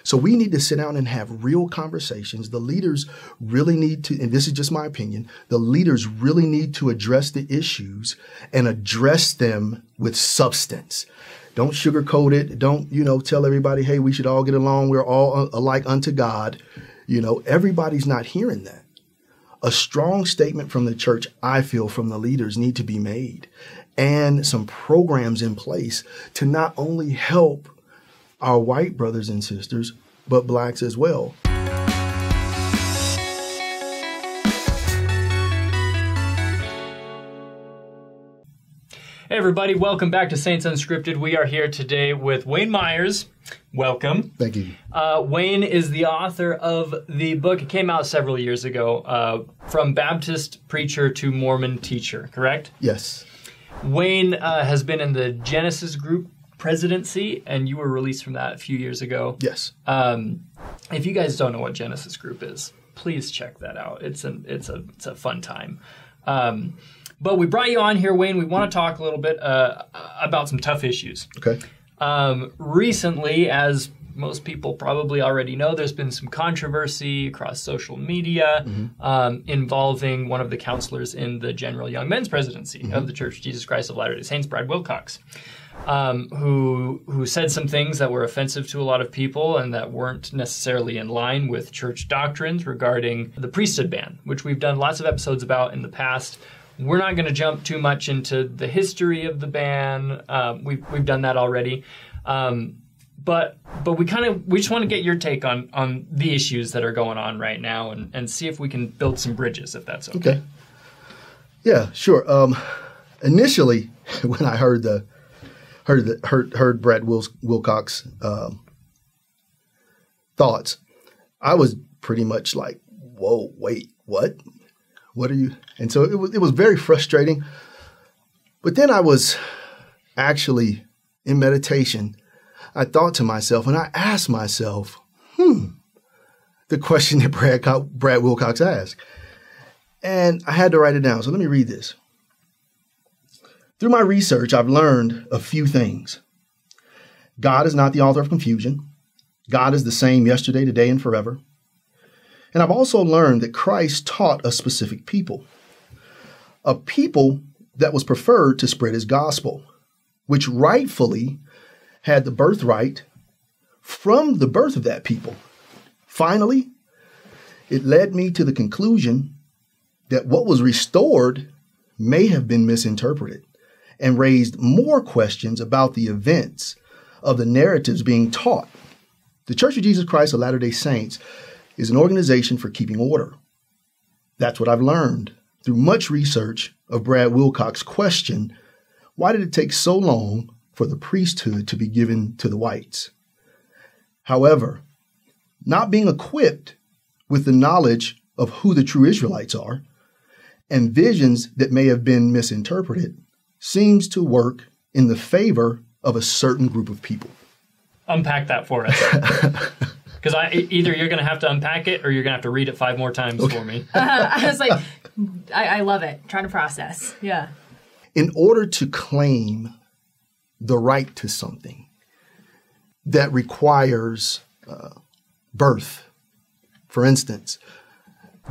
So we need to sit down and have real conversations. The leaders really need to, and this is just my opinion, the leaders really need to address the issues and address them with substance. Don't sugarcoat it. Don't, tell everybody, hey, we should all get along. We're all alike unto God. Everybody's not hearing that. A strong statement from the church, I feel, from the leaders need to be made, and some programs in place to not only help our white brothers and sisters, but blacks as well. Hey everybody, welcome back to Saints Unscripted. We are here today with Wain Myers. Welcome. Thank you. Wain is the author of the book. It came out several years ago, From Baptist Preacher to Mormon Teacher, correct? Yes. Wain has been in the Genesis Group presidency, and you were released from that a few years ago. Yes. If you guys don't know what Genesis Group is, please check that out. It's a fun time. But we brought you on here, Wain. We want to talk a little bit about some tough issues. Okay. Recently, as most people probably already know, there's been some controversy across social media involving one of the counselors in the General Young Men's Presidency of the Church of Jesus Christ of Latter-day Saints, Brad Wilcox, who said some things that were offensive to a lot of people and that weren't necessarily in line with church doctrines regarding the priesthood ban, which we've done lots of episodes about in the past. We're not going to jump too much into the history of the ban. We've done that already. But we just want to get your take on the issues that are going on right now and see if we can build some bridges, if that's okay. Yeah, sure. Initially, when I heard Brad Wilcox thoughts, I was pretty much like, "Whoa, wait, what? What are you?" And so it was very frustrating. But then I was actually in meditation. I thought to myself, and I asked myself, the question that Brad Wilcox asked. And I had to write it down. So let me read this. Through my research, I've learned a few things. God is not the author of confusion. God is the same yesterday, today, and forever. And I've also learned that Christ taught a specific people, a people that was preferred to spread his gospel, which rightfully had the birthright from the birth of that people. Finally, it led me to the conclusion that what was restored may have been misinterpreted and raised more questions about the events of the narratives being taught. The Church of Jesus Christ of Latter-day Saints is an organization for keeping order. That's what I've learned through much research of Brad Wilcox's question, why did it take so long for the priesthood to be given to the whites? However, not being equipped with the knowledge of who the true Israelites are and visions that may have been misinterpreted seems to work in the favor of a certain group of people. Unpack that for us. Because either you're going to have to unpack it or you're going to have to read it 5 more times for me. I was like, I love it. Trying to process. Yeah. In order to claim the right to something that requires birth, for instance,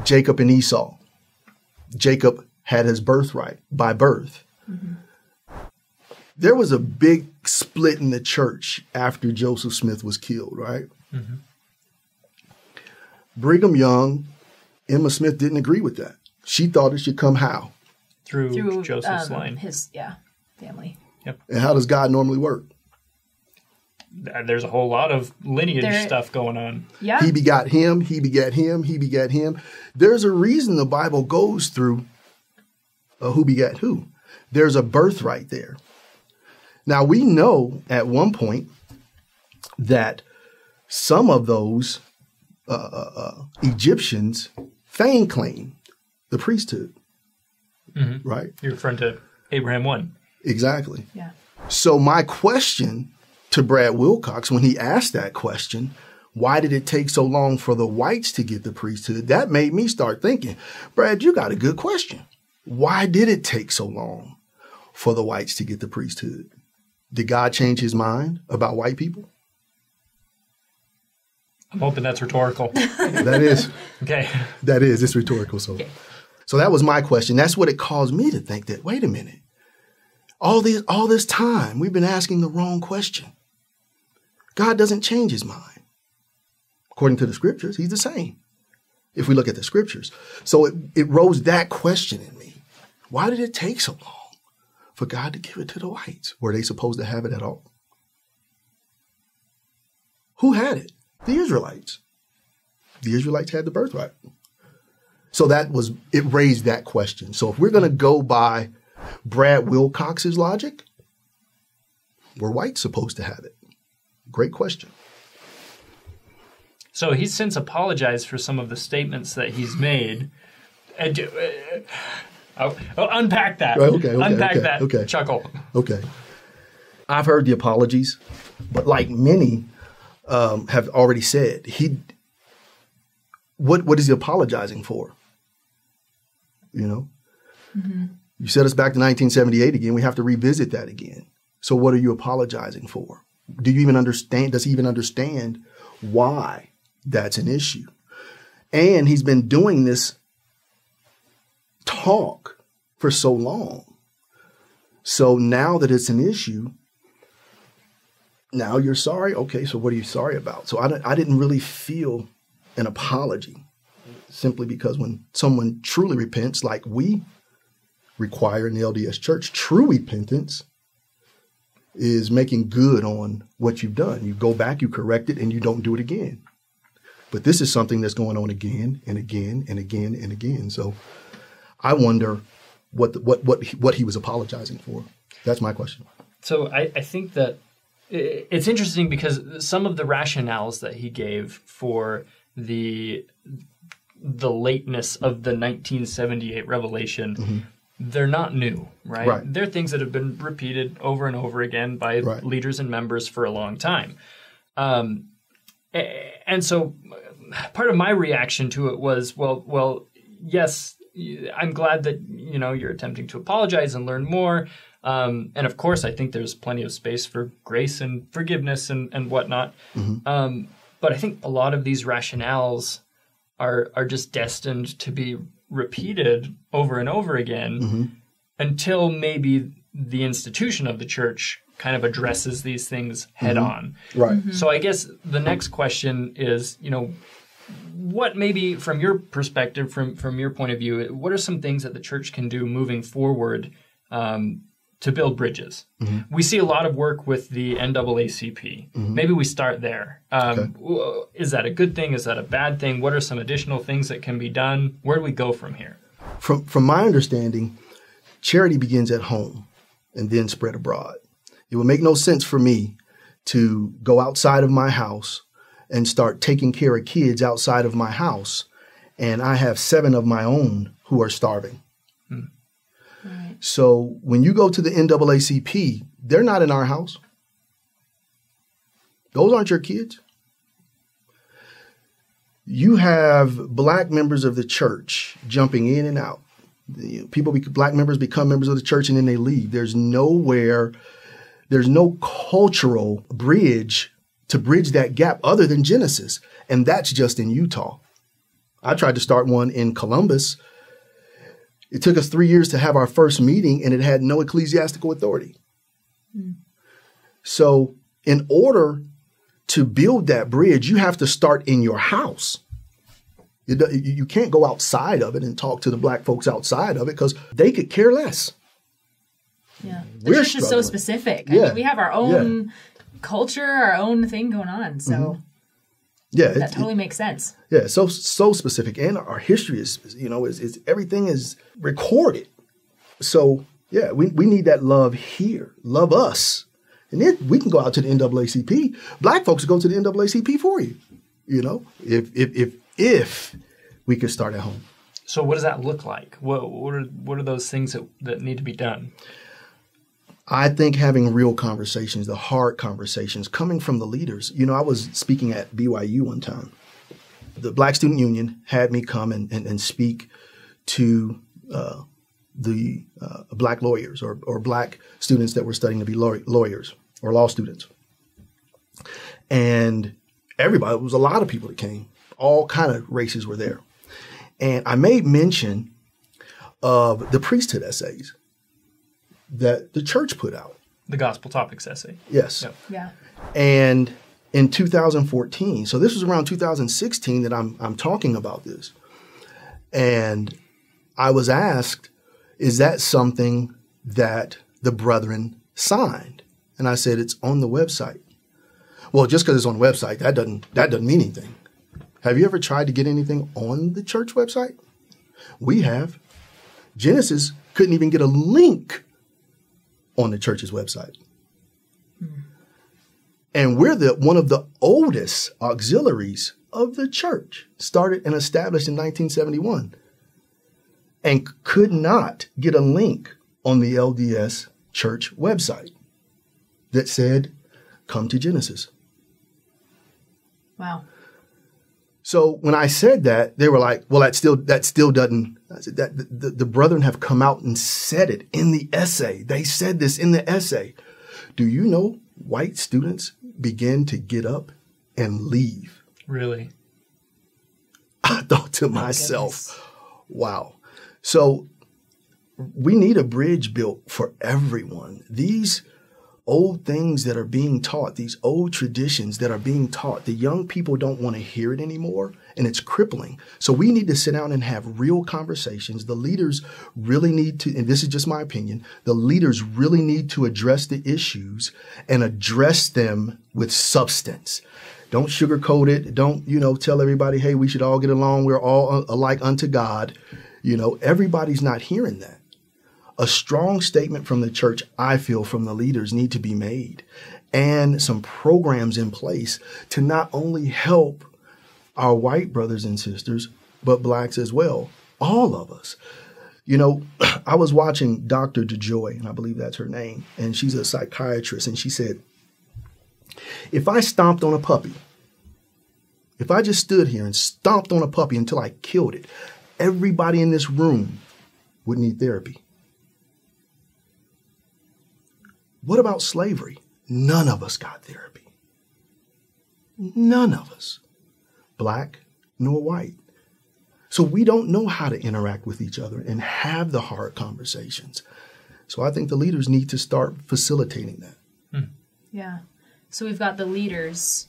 Jacob and Esau. Jacob had his birthright by birth. Mm-hmm. There was a big split in the church after Joseph Smith was killed, right? Mm-hmm. Brigham Young, Emma Smith didn't agree with that. She thought it should come how? Through Joseph's line. His family. Yep. And how does God normally work? There's a whole lot of lineage stuff going on. Yeah. He begot him, he begat him, he begat him. There's a reason the Bible goes through who begat who. There's a birthright there. Now, we know at one point that some of those Egyptians feigned claim the priesthood, right? You're referring to Abraham 1. Exactly. Yeah. So my question to Brad Wilcox, when he asked that question, why did it take so long for the whites to get the priesthood? That made me start thinking, Brad, you got a good question. Why did it take so long for the whites to get the priesthood? Did God change his mind about white people? I'm hoping that's rhetorical. That is. Okay. That is. It's rhetorical. So that was my question. That's what it caused me to think that, wait a minute. All this time, we've been asking the wrong question. God doesn't change his mind. According to the scriptures, he's the same. If we look at the scriptures. So it rose that question in me. Why did it take so long for God to give it to the whites? Were they supposed to have it at all? Who had it? The Israelites. The Israelites had the birthright. So it raised that question. So if we're going to go by Brad Wilcox's logic, were whites supposed to have it? Great question. So he's since apologized for some of the statements that he's made. Unpack that. Unpack that. Chuckle. Okay. I've heard the apologies, but like many have already said, what is he apologizing for? You know? Mm-hmm. You set us back to 1978 again. We have to revisit that again. So what are you apologizing for? Do you even understand? Does he even understand why that's an issue? And he's been doing this talk for so long. So now that it's an issue, now you're sorry? Okay, so what are you sorry about? So I didn't really feel an apology simply because when someone truly repents, like we require in the LDS Church, true repentance is making good on what you've done. You go back, you correct it, and you don't do it again. But this is something that's going on again and again and again and again. So I wonder what he was apologizing for. That's my question. So I think that it's interesting because some of the rationales that he gave for the lateness of the 1978 revelation, mm-hmm. they're not new, right? They're things that have been repeated over and over again by leaders and members for a long time. And so part of my reaction to it was, well, yes, I'm glad that, you're attempting to apologize and learn more. And of course, I think there's plenty of space for grace and forgiveness and whatnot. Mm-hmm. But I think a lot of these rationales are just destined to be repeated over and over again mm-hmm. until maybe the institution of the church kind of addresses these things head mm-hmm. on. Right. Mm-hmm. So I guess the next question is, what maybe from your perspective, from your point of view, what are some things that the church can do moving forward to build bridges? Mm-hmm. We see a lot of work with the NAACP. Mm-hmm. Maybe we start there. Is that a good thing? Is that a bad thing? What are some additional things that can be done? Where do we go from here? From my understanding, charity begins at home and then spread abroad. It would make no sense for me to go outside of my house and start taking care of kids outside of my house, and I have 7 of my own who are starving. Hmm. Right. So when you go to the NAACP, they're not in our house. Those aren't your kids. You have black members of the church jumping in and out. Black members become members of the church and then they leave. There's no cultural bridge to bridge that gap other than Genesis. And that's just in Utah. I tried to start one in Columbus. It took us 3 years to have our first meeting and it had no ecclesiastical authority. Mm. So in order to build that bridge, you have to start in your house. You can't go outside of it and talk to the black folks outside of it because they could care less. Yeah. The church is so specific. I mean, we have our own culture, our own thing going on. So mm-hmm. That totally makes sense. Yeah, so specific. And our history is everything is recorded. So, we need that love here. Love us. And then we can go out to the NAACP. Black folks go to the NAACP for you. If we could start at home. So what does that look like? What are those things that need to be done? I think having real conversations, the hard conversations coming from the leaders. I was speaking at BYU one time. The Black Student Union had me come and speak to the black lawyers or black students that were studying to be lawyers or law students. And everybody. It was a lot of people that came. All kind of races were there. And I made mention of the priesthood essays that the church put out. The gospel topics essay. Yes. Yep. Yeah. And in 2014, so this was around 2016 that I'm talking about this. And I was asked, is that something that the brethren signed? And I said, it's on the website. Well, just because it's on the website, that doesn't mean anything. Have you ever tried to get anything on the church website? We have. Genesis couldn't even get a link on the church's website. And we're one of the oldest auxiliaries of the church, started and established in 1971, and could not get a link on the LDS church website that said, come to Genesis. Wow. So when I said that, they were like, well, that still doesn't, I said that the brethren have come out and said it in the essay. They said this in the essay. Do you know white students begin to get up and leave? Really? I thought to myself, wow. So we need a bridge built for everyone. These old things that are being taught, these old traditions that are being taught, the young people don't want to hear it anymore, and it's crippling. So we need to sit down and have real conversations. The leaders really need to, and this is just my opinion, the leaders really need to address the issues and address them with substance. Don't sugarcoat it. Don't, tell everybody, hey, we should all get along. We're all alike unto God. Everybody's not hearing that. A strong statement from the church, I feel, from the leaders need to be made, and some programs in place to not only help our white brothers and sisters, but blacks as well, all of us. I was watching Dr. DeJoy, and I believe that's her name, and she's a psychiatrist, and she said, if I stomped on a puppy, if I just stood here and stomped on a puppy until I killed it, everybody in this room would need therapy. What about slavery? None of us got therapy. None of us. Black nor white. So we don't know how to interact with each other and have the hard conversations. So I think the leaders need to start facilitating that. Yeah. So we've got the leaders,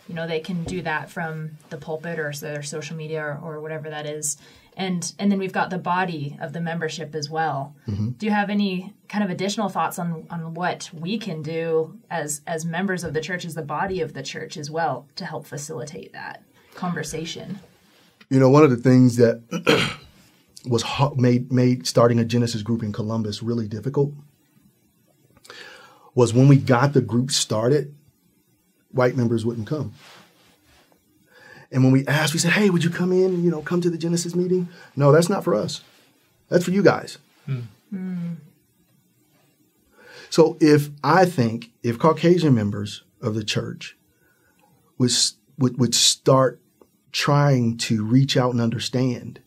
they can do that from the pulpit or their social media or whatever that is. And then we've got the body of the membership as well. Mm-hmm. Do you have any kind of additional thoughts on what we can do as members of the church, as the body of the church as well, to help facilitate that conversation? One of the things that was made starting a Genesis group in Columbus really difficult was when we got the group started, white members wouldn't come. And when we asked, we said, hey, would you come in, come to the Genesis meeting? No, that's not for us. That's for you guys. So if Caucasian members of the church would start trying to reach out and understand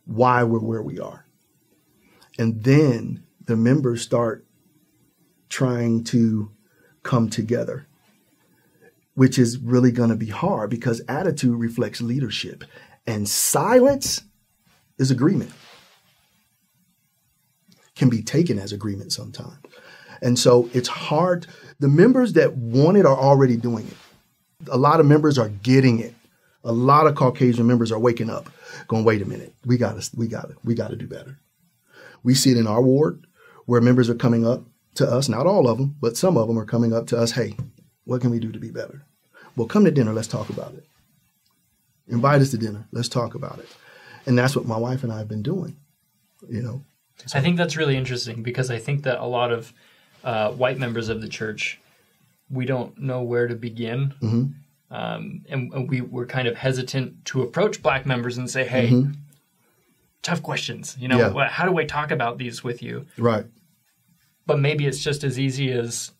why we're where we are, and then the members start trying to come together, which is really going to be hard because attitude reflects leadership and silence is agreement. Can be taken as agreement sometimes. And so it's hard. The members that want it are already doing it. A lot of members are getting it. A lot of Caucasian members are waking up going, wait a minute, we got to do better. We see it in our ward where members are coming up to us, not all of them, but some of them are coming up to us, hey, what can we do to be better? Well, come to dinner. Let's talk about it. Invite us to dinner. Let's talk about it. And that's what my wife and I have been doing, So. I think that's really interesting because I think that a lot of white members of the church, we don't know where to begin. Mm-hmm. And we're kind of hesitant to approach black members and say, hey, tough questions. How do I talk about these with you? Right. But maybe it's just as easy as,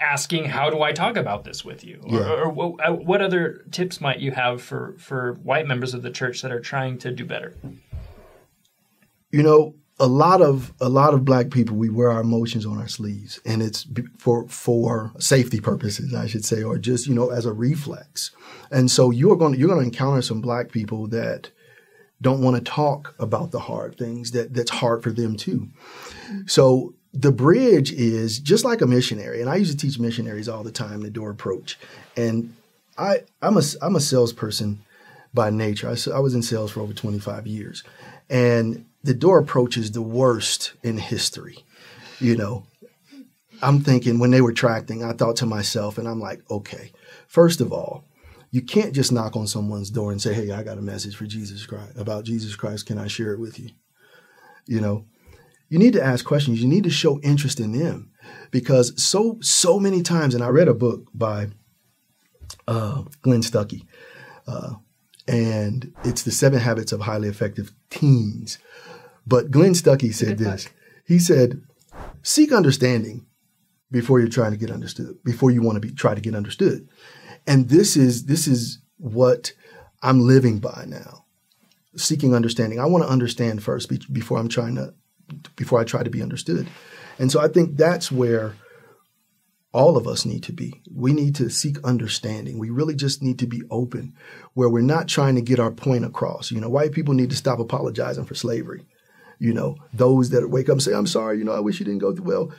asking, how do I talk about this with you? Or what other tips might you have for white members of the church that are trying to do better? a lot of Black people, we wear our emotions on our sleeves, and it's for safety purposes, I should say, or just, as a reflex. And so you're going to encounter some Black people that don't want to talk about the hard things that's hard for them too. So the bridge is just like a missionary, and I used to teach missionaries all the time the door approach. And I'm a salesperson by nature. I was in sales for over 25 years, and the door approach is the worst in history. I'm thinking when they were tracting, I thought to myself, and I'm like, okay, first of all, you can't just knock on someone's door and say, hey, I got a message for Jesus Christ, about Jesus Christ. Can I share it with you? You need to ask questions. You need to show interest in them, because so many times, and I read a book by Glenn Stuckey, and it's The 7 Habits of Highly Effective Teens. But Glenn Stuckey said this. He said, seek understanding before you're trying to get understood, before you want to try to get understood. And this is what I'm living by now, seeking understanding. I want to understand first before I try to be understood. And so I think that's where all of us need to be. We need to seek understanding. We really just need to be open, where we're not trying to get our point across. White people need to stop apologizing for slavery. Those that wake up and say, I'm sorry, I wish you didn't go through. Well,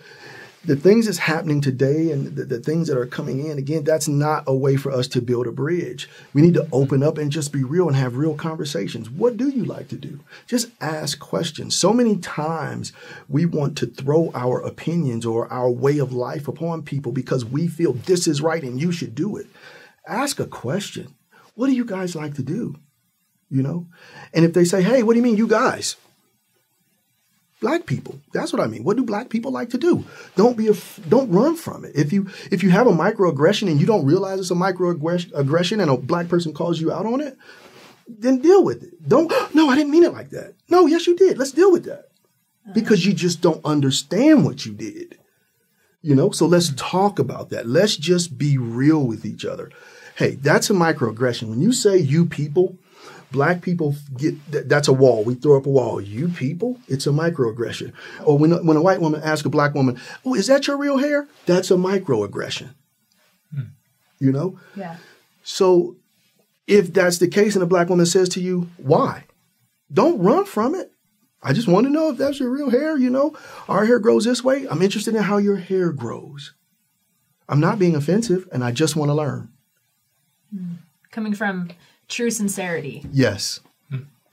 the things that's happening today and the things that are coming in, again, that's not a way for us to build a bridge. We need to open up and just be real and have real conversations. What do you like to do? Just ask questions. So many times we want to throw our opinions or our way of life upon people because we feel this is right and you should do it. Ask a question. What do you guys like to do? And if they say, hey, what do you mean you guys? Black people. That's what I mean. What do Black people like to do? Don't run from it. If you have a microaggression and you don't realize it's a microaggression and a Black person calls you out on it, then deal with it. No, I didn't mean it like that. No, yes, you did. Let's deal with that. Because you just don't understand what you did. So let's talk about that. Let's just be real with each other. Hey, that's a microaggression. When you say you people, Black people that's a wall. We throw up a wall. You people, it's a microaggression. Or when a white woman asks a Black woman, oh, is that your real hair? That's a microaggression. Yeah. So if that's the case and a Black woman says to you, why? Don't run from it. I just want to know if that's your real hair. Our hair grows this way. I'm interested in how your hair grows. I'm not being offensive, and I just want to learn. Coming from true sincerity. Yes.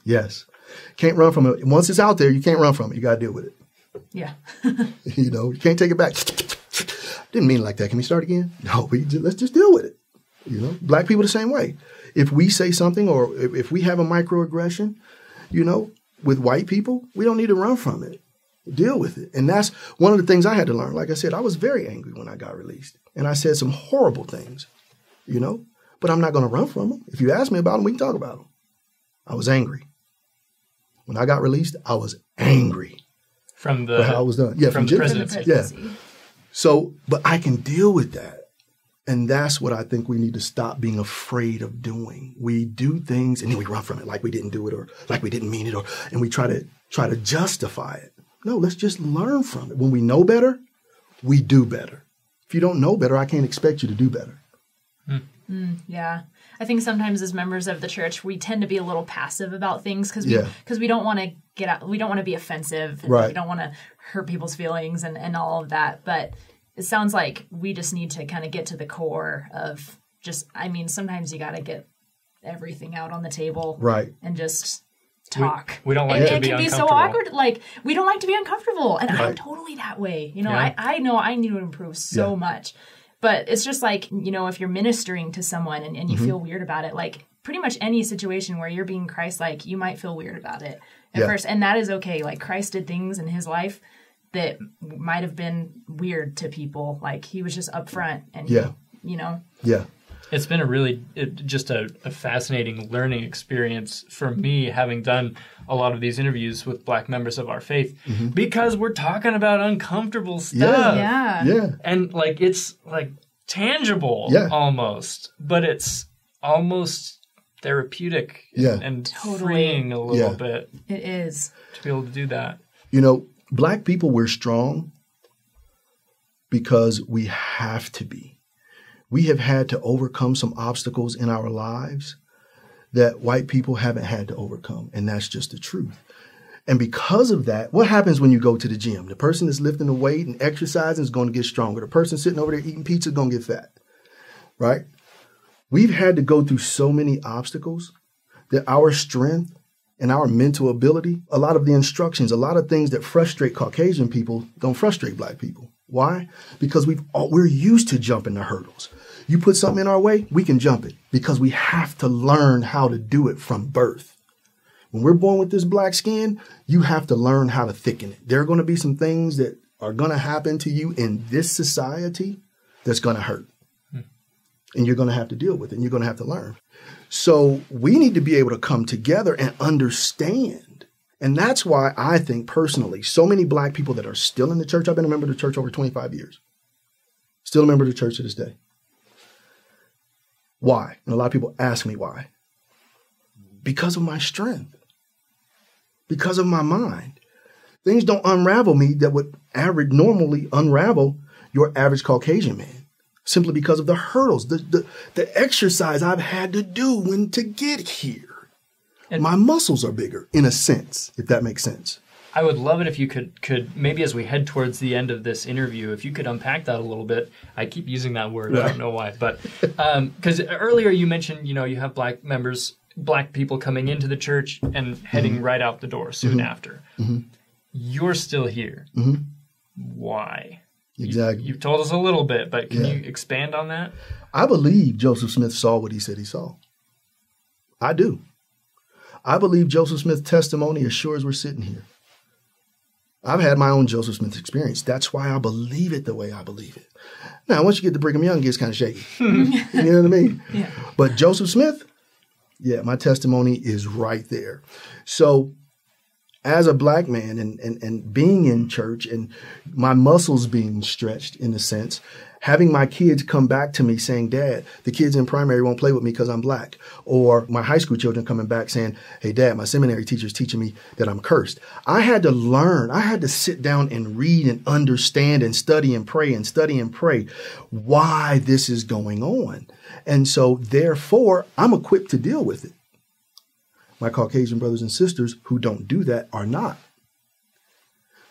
Yes. Can't run from it. Once it's out there, you can't run from it. You got to deal with it. Yeah. You can't take it back. Didn't mean it like that. Can we start again? No, let's just deal with it. Black people the same way. If we say something or if we have a microaggression, with white people, we don't need to run from it. Deal with it. And that's one of the things I had to learn. Like I said, I was very angry when I got released. And I said some horrible things, but I'm not going to run from them. If you ask me about them, we can talk about them. I was angry. When I got released, I was angry. From how it was done. Yeah, from the presidency. Yeah. So, but I can deal with that. And that's what I think we need to stop being afraid of doing. We do things and then we run from it like we didn't do it or like we didn't mean it, and we try to justify it. No, let's just learn from it. When we know better, we do better. If you don't know better, I can't expect you to do better. Yeah. I think sometimes as members of the church, we tend to be a little passive about things because we don't want to get out, we don't want to be offensive. And we don't want to hurt people's feelings and all of that. But it sounds like we just need to kind of get to the core of sometimes you got to get everything out on the table. Right. And just talk. We don't like to be uncomfortable. It can be so awkward. Like, we don't like to be uncomfortable. And I'm totally that way. I know I need to improve so much. But it's just like, if you're ministering to someone and you feel weird about it, like pretty much any situation where you're being Christ-like, you might feel weird about it at first. And that is okay. Like Christ did things in his life that might have been weird to people. Like he was just upfront and, Yeah. It's been a fascinating learning experience for me, having done a lot of these interviews with Black members of our faith, because we're talking about uncomfortable stuff. Yeah. And it's tangible almost, but it's almost therapeutic and totally freeing a little bit. It is. To be able to do that. Black people, we're strong because we have to be. We have had to overcome some obstacles in our lives that white people haven't had to overcome. And that's just the truth. And because of that, what happens when you go to the gym? The person that's lifting the weight and exercising is going to get stronger. The person sitting over there eating pizza is going to get fat, right? We've had to go through so many obstacles that our strength and our mental ability, a lot of the instructions, a lot of things that frustrate Caucasian people don't frustrate Black people. Why? Because we're used to jumping the hurdles. You put something in our way, we can jump it because we have to learn how to do it from birth. When we're born with this black skin, you have to learn how to thicken it. There are going to be some things that are going to happen to you in this society that's going to hurt. And you're going to have to deal with it, and you're going to have to learn. So we need to be able to come together and understand. And that's why I think personally, so many Black people that are still in the church, I've been a member of the church over 25 years, still a member of the church to this day. Why? And a lot of people ask me why. Because of my strength. Because of my mind. Things don't unravel me that would normally unravel your average Caucasian man. Simply because of the hurdles, the exercise I've had to do to get here. And my muscles are bigger, in a sense, if that makes sense. I would love it if you could maybe as we head towards the end of this interview, if you could unpack that a little bit. I keep using that word. Right. I don't know why. But because earlier you mentioned, you have Black people coming into the church and heading right out the door soon after. You're still here. Why? Exactly. You've told us a little bit, but can you expand on that? I believe Joseph Smith saw what he said he saw. I do. I believe Joseph Smith's testimony as sure as we're sitting here. I've had my own Joseph Smith experience. That's why I believe it the way I believe it. Now, once you get to Brigham Young, it gets kind of shaky. You know what I mean? Yeah. But Joseph Smith, my testimony is right there. So as a Black man and being in church and my muscles being stretched in a sense, having my kids come back to me saying, Dad, the kids in primary won't play with me because I'm Black. Or my high school children coming back saying, hey, Dad, my seminary teacher's teaching me that I'm cursed. I had to learn. I had to sit down and read and understand and study and pray why this is going on. And so therefore, I'm equipped to deal with it. My Caucasian brothers and sisters who don't do that are not.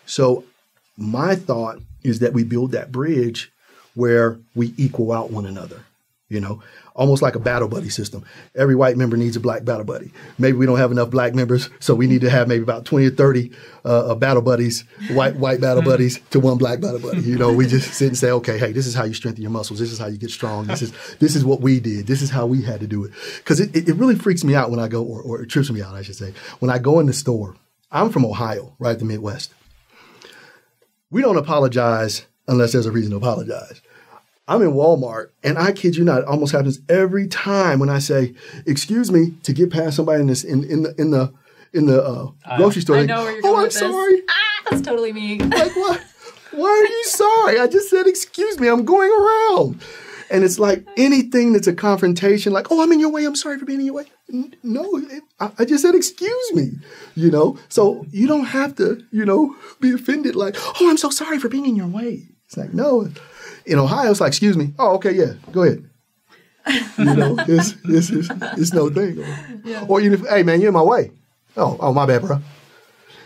So my thought is that we build that bridge where we equal out one another, almost like a battle buddy system. Every white member needs a Black battle buddy. Maybe we don't have enough Black members, so we need to have maybe about 20 or 30 battle buddies, white battle buddies to one Black battle buddy. We just sit and say, okay, hey, this is how you strengthen your muscles. This is how you get strong. This is what we did. This is how we had to do it. Because it really freaks me out when I go, or it trips me out, I should say, when I go in the store. I'm from Ohio, right, the Midwest. We don't apologize unless there's a reason to apologize. I'm in Walmart, and I kid you not, it almost happens every time when I say, "Excuse me," to get past somebody in the grocery store. I know where you're going with this. I'm sorry. That's totally me. Like what? Why are you sorry? I just said, "Excuse me." I'm going around, and it's like anything that's a confrontation. Like, "Oh, I'm in your way. I'm sorry for being in your way." No, I just said, "Excuse me." So you don't have to, be offended. Like, "Oh, I'm so sorry for being in your way." It's like, no. In Ohio, it's like, "Excuse me." "Oh, okay, yeah, go ahead." It's no thing. Yeah. Or even if, "Hey, man, you're in my way." Oh, my bad, bro.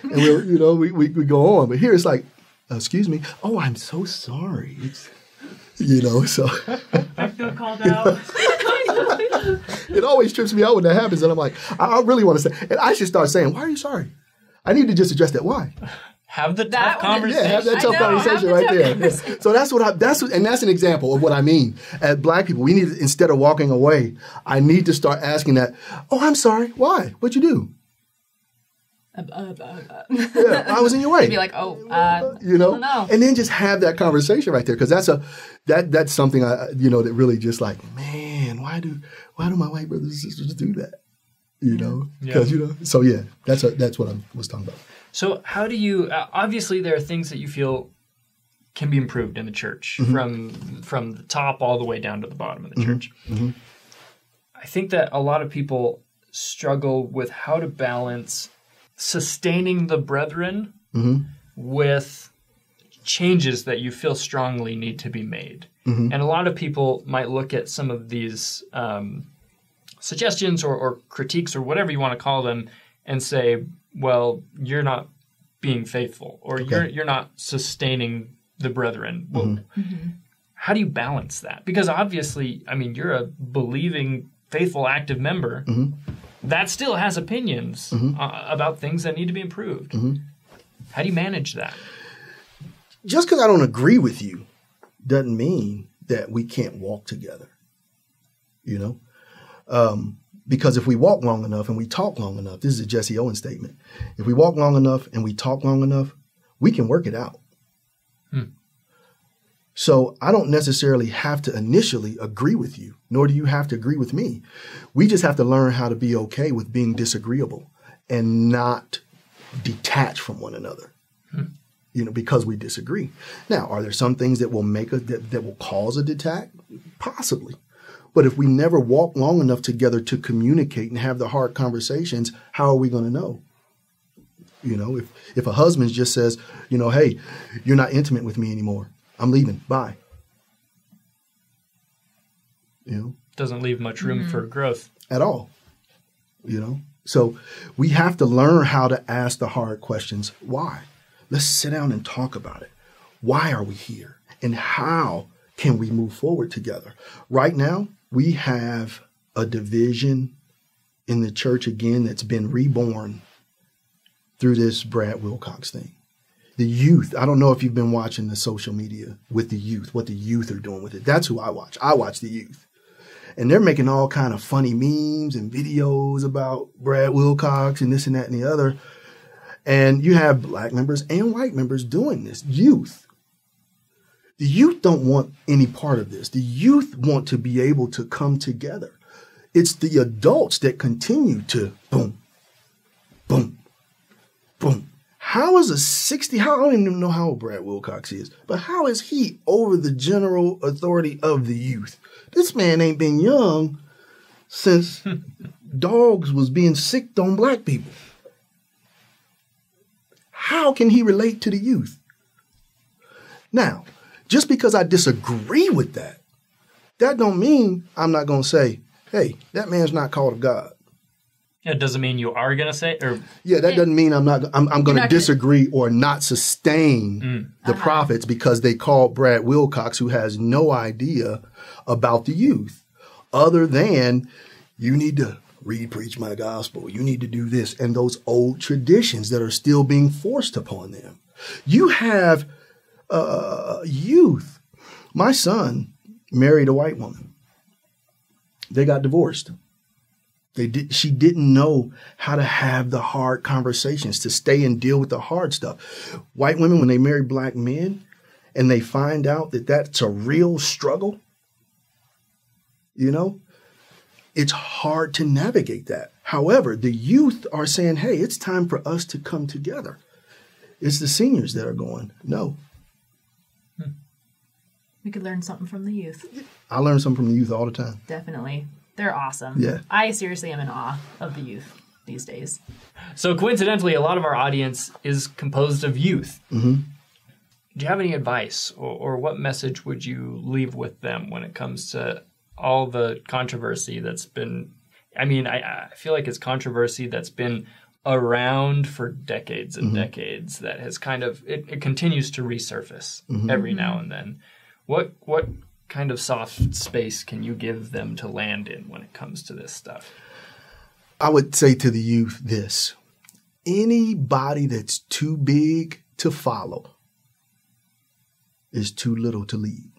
And we go on. But here it's like, "Excuse me." "Oh, I'm so sorry." It's, so. I feel called out. It always trips me out when that happens. And I'm like, I really want to say, and I should start saying, "Why are you sorry?" I need to just address that. Why? Have the tough conversation. Yeah, have that tough conversation right there. Yeah. So that's an example of what I mean. As Black people, we need to, instead of walking away, I need to start asking that, "Oh, I'm sorry. Why? What'd you do?" Yeah, I was in your way. You'd be like, I don't know. And then just have that conversation right there, because that's something that really just like, man, why do my white brothers and sisters do that? Because so yeah, that's what I was talking about. So how do you, obviously there are things that you feel can be improved in the church from the top all the way down to the bottom of the church. I think that a lot of people struggle with how to balance sustaining the brethren with changes that you feel strongly need to be made. And a lot of people might look at some of these suggestions or critiques or whatever you want to call them and say, well, you're not being faithful, or you're not sustaining the brethren. Well, how do you balance that? Because obviously, I mean, you're a believing, faithful, active member that still has opinions about things that need to be improved. How do you manage that? Just because I don't agree with you doesn't mean that we can't walk together, you know? Because if we walk long enough and we talk long enough, this is a Jesse Owens statement. If we walk long enough and we talk long enough, we can work it out. So I don't necessarily have to initially agree with you, nor do you have to agree with me. We just have to learn how to be okay with being disagreeable and not detach from one another, you know, because we disagree. Now, are there some things that will make that will cause a detach? Possibly. But if we never walk long enough together to communicate and have the hard conversations, how are we going to know? You know, if a husband just says, you know, hey, you're not intimate with me anymore, I'm leaving, bye. You know, doesn't leave much room for growth at all. You know, so we have to learn how to ask the hard questions. Why? Let's sit down and talk about it. Why are we here? And how can we move forward together? Right now, we have a division in the church again that's been reborn through this Brad Wilcox thing. The youth, I don't know if you've been watching the social media with the youth, what the youth are doing with it. That's who I watch. I watch the youth. And they're making all kind of funny memes and videos about Brad Wilcox and this and that and the other. And you have black members and white members doing this. Youth. The youth don't want any part of this. The youth want to be able to come together. It's the adults that continue to boom, boom, boom. How is I don't even know how old Brad Wilcox is, but how is he over the general authority of the youth? This man ain't been young since dogs was being sicked on black people. How can he relate to the youth? Now, just because I disagree with that don't mean I'm not going to say, hey, that man's not called of God. It doesn't mean you are going to say, or yeah, that doesn't mean I'm going to disagree or not sustain the prophets because they called Brad Wilcox, who has no idea about the youth, other than you need to read, preach my gospel. You need to do this, and those old traditions that are still being forced upon them. You have youth. My son married a white woman. They got divorced. She didn't know how to have the hard conversations, to stay and deal with the hard stuff. White women, when they marry black men and they find out that that's a real struggle, you know, it's hard to navigate that. However, the youth are saying, hey, it's time for us to come together. It's the seniors that are going, no. We could learn something from the youth. I learn something from the youth all the time. Definitely. They're awesome. Yeah. I seriously am in awe of the youth these days. So coincidentally, a lot of our audience is composed of youth. Do you have any advice or what message would you leave with them when it comes to all the controversy that's been, I feel like it's controversy that's been around for decades and decades that has kind of, it continues to resurface every now and then. What kind of soft space can you give them to land in when it comes to this stuff? I would say to the youth this: anybody that's too big to follow is too little to lead.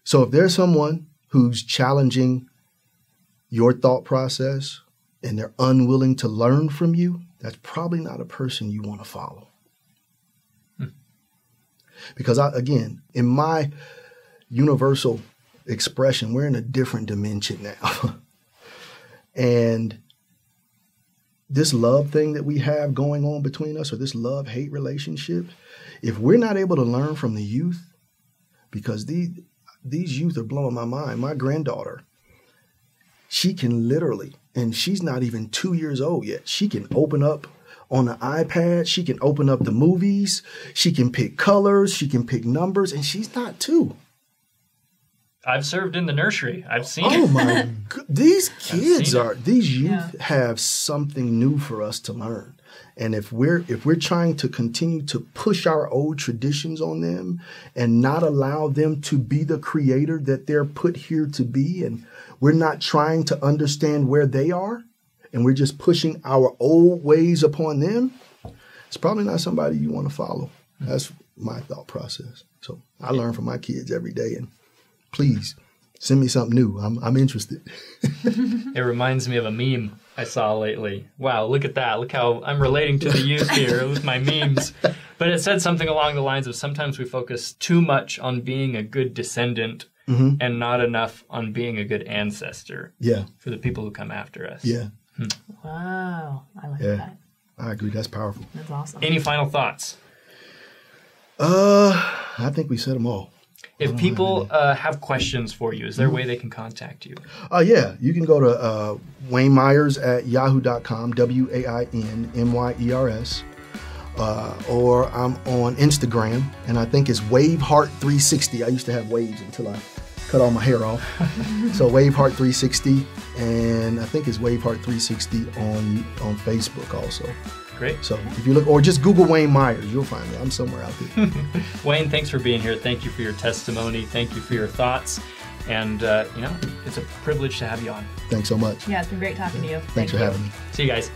So if there's someone who's challenging your thought process and they're unwilling to learn from you, that's probably not a person you want to follow. Because, again, in my universal expression, we're in a different dimension now. And this love thing that we have going on between us, or this love-hate relationship, if we're not able to learn from the youth, because these youth are blowing my mind. My granddaughter, she can literally, and she's not even 2 years old yet, she can open up on the iPad. She can open up the movies. She can pick colors. She can pick numbers. And she's not 2. I've served in the nursery. I've seen Oh it. my God. These kids these youth Yeah. have something new for us to learn. And if we're trying to continue to push our old traditions on them and not allow them to be the creator that they're put here to be, and we're not trying to understand where they are, and we're just pushing our old ways upon them, it's probably not somebody you want to follow. That's my thought process. So I learn from my kids every day, and please send me something new. I'm interested. It reminds me of a meme I saw lately. Wow, look at that. Look how I'm relating to the youth here with my memes. But it said something along the lines of sometimes we focus too much on being a good descendant and not enough on being a good ancestor Yeah. for the people who come after us. Yeah. Wow. I like Yeah. that. I agree. That's powerful. That's awesome. Any final thoughts? I think we said them all. If people have questions for you, is there a way they can contact you? Yeah, you can go to Wain Myers at yahoo.com, WAINMYERS. Or I'm on Instagram, and I think it's WaveHeart360. I used to have waves until I cut all my hair off. So WaveHeart360, and I think it's WaveHeart360 on Facebook also. Great. So if you look, or just Google Wain Myers, you'll find me. I'm somewhere out there. Wayne, thanks for being here. Thank you for your testimony. Thank you for your thoughts. And, it's a privilege to have you on. Thanks so much. Yeah, it's been great talking to you. Thanks for having me. See you guys.